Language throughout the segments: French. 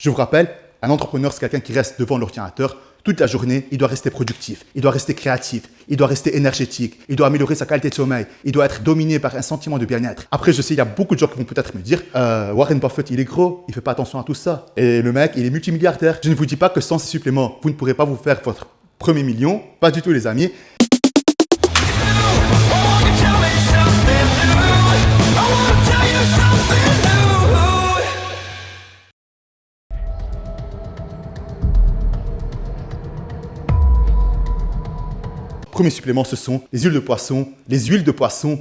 Je vous rappelle, un entrepreneur, c'est quelqu'un qui reste devant l'ordinateur toute la journée. Il doit rester productif, il doit rester créatif, il doit rester énergétique, il doit améliorer sa qualité de sommeil, il doit être dominé par un sentiment de bien-être. Après, je sais, il y a beaucoup de gens qui vont peut-être me dire Warren Buffett, il est gros, il fait pas attention à tout ça. Et le mec, il est multimilliardaire. Je ne vous dis pas que sans ces suppléments, vous ne pourrez pas vous faire votre premier million. Pas du tout, les amis. Premier supplément, ce sont les huiles de poisson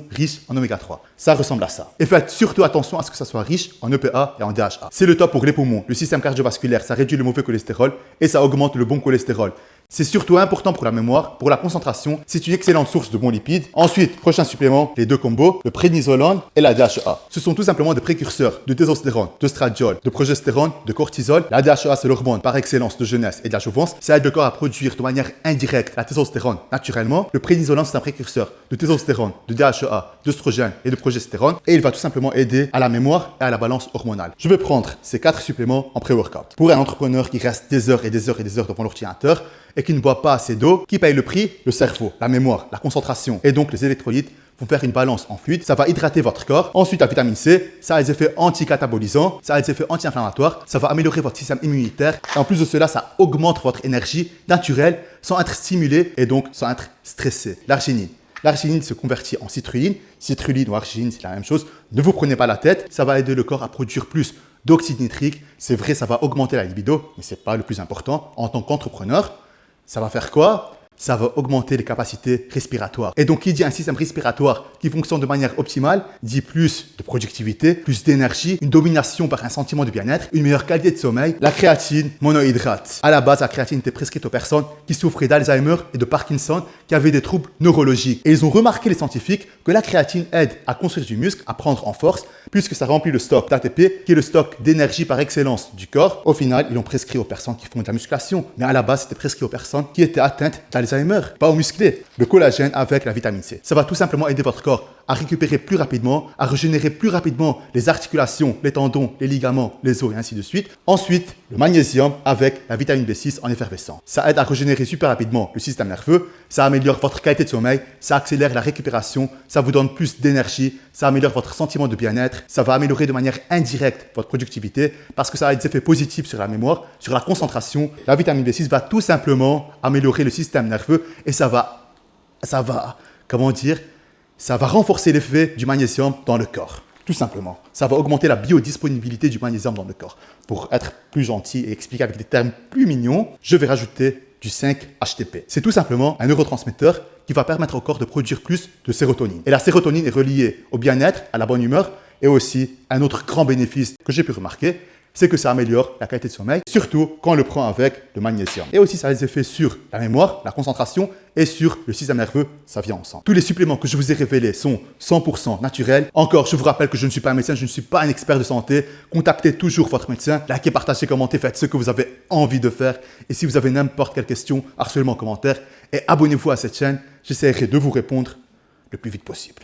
riches en oméga 3. Ça ressemble à ça. Et faites surtout attention à ce que ça soit riche en EPA et en DHA. C'est le top pour les poumons, le système cardiovasculaire, ça réduit le mauvais cholestérol et ça augmente le bon cholestérol. C'est surtout important pour la mémoire, pour la concentration. C'est une excellente source de bons lipides. Ensuite, prochain supplément, les deux combos, le prénisolone et la DHA. Ce sont tout simplement des précurseurs de testostérone, d'oestradiol, de progestérone, de cortisol. La DHA, c'est l'hormone par excellence de jeunesse et de la jouvence. Ça aide le corps à produire de manière indirecte la testostérone naturellement. Le prénisolone, c'est un précurseur de testostérone, de DHA, d'œstrogène et de progestérone. Et il va tout simplement aider à la mémoire et à la balance hormonale. Je vais prendre ces 4 suppléments en pré-workout. Pour un entrepreneur qui reste des heures et des heures et des heures devant l'ordinateur, et qui ne boit pas assez d'eau, qui paye le prix? Le cerveau, la mémoire, la concentration et donc les électrolytes vont faire une balance en fluide. Ça va hydrater votre corps. Ensuite, la vitamine C, ça a des effets anti-catabolisants, ça a des effets anti-inflammatoires, ça va améliorer votre système immunitaire. Et en plus de cela, ça augmente votre énergie naturelle sans être stimulé et donc sans être stressé. L'arginine. L'arginine se convertit en citrulline. Citrulline ou arginine, c'est la même chose. Ne vous prenez pas la tête. Ça va aider le corps à produire plus d'oxyde nitrique. C'est vrai, ça va augmenter la libido, mais ce n'est pas le plus important. En tant qu'entrepreneur, ça va faire quoi? Ça va augmenter les capacités respiratoires. Et donc, qui dit un système respiratoire qui fonctionne de manière optimale, dit plus de productivité, plus d'énergie, une domination par un sentiment de bien-être, une meilleure qualité de sommeil. La créatine monohydrate. À la base, la créatine était prescrite aux personnes qui souffraient d'Alzheimer et de Parkinson, qui avaient des troubles neurologiques. Et ils ont remarqué, les scientifiques, que la créatine aide à construire du muscle, à prendre en force, puisque ça remplit le stock d'ATP, qui est le stock d'énergie par excellence du corps. Au final, ils l'ont prescrit aux personnes qui font de la musculation. Mais à la base, c'était prescrit aux personnes qui étaient atteintes d'Alzheimer, pas aux musclés. Le collagène avec la vitamine C. Ça va tout simplement aider votre corps à récupérer plus rapidement, à régénérer plus rapidement les articulations, les tendons, les ligaments, les os et ainsi de suite. Ensuite, le magnésium avec la vitamine B6 en effervescent. Ça aide à régénérer super rapidement le système nerveux, ça améliore votre qualité de sommeil, ça accélère la récupération, ça vous donne plus d'énergie, ça améliore votre sentiment de bien-être, ça va améliorer de manière indirecte votre productivité parce que ça a des effets positifs sur la mémoire, sur la concentration. La vitamine B6 va tout simplement améliorer le système nerveux et ça va, comment dire, ça va renforcer l'effet du magnésium dans le corps, tout simplement. Ça va augmenter la biodisponibilité du magnésium dans le corps. Pour être plus gentil et expliquer avec des termes plus mignons, je vais rajouter du 5-HTP. C'est tout simplement un neurotransmetteur qui va permettre au corps de produire plus de sérotonine. Et la sérotonine est reliée au bien-être, à la bonne humeur et aussi un autre grand bénéfice que j'ai pu remarquer, c'est que ça améliore la qualité de sommeil, surtout quand on le prend avec le magnésium. Et aussi, ça a des effets sur la mémoire, la concentration et sur le système nerveux, ça vient ensemble. Tous les suppléments que je vous ai révélés sont 100% naturels. Encore, je vous rappelle que je ne suis pas un médecin, je ne suis pas un expert de santé. Contactez toujours votre médecin, likez, partagez, commentez, faites ce que vous avez envie de faire. Et si vous avez n'importe quelle question, harcelez-moi en commentaire et abonnez-vous à cette chaîne. J'essaierai de vous répondre le plus vite possible.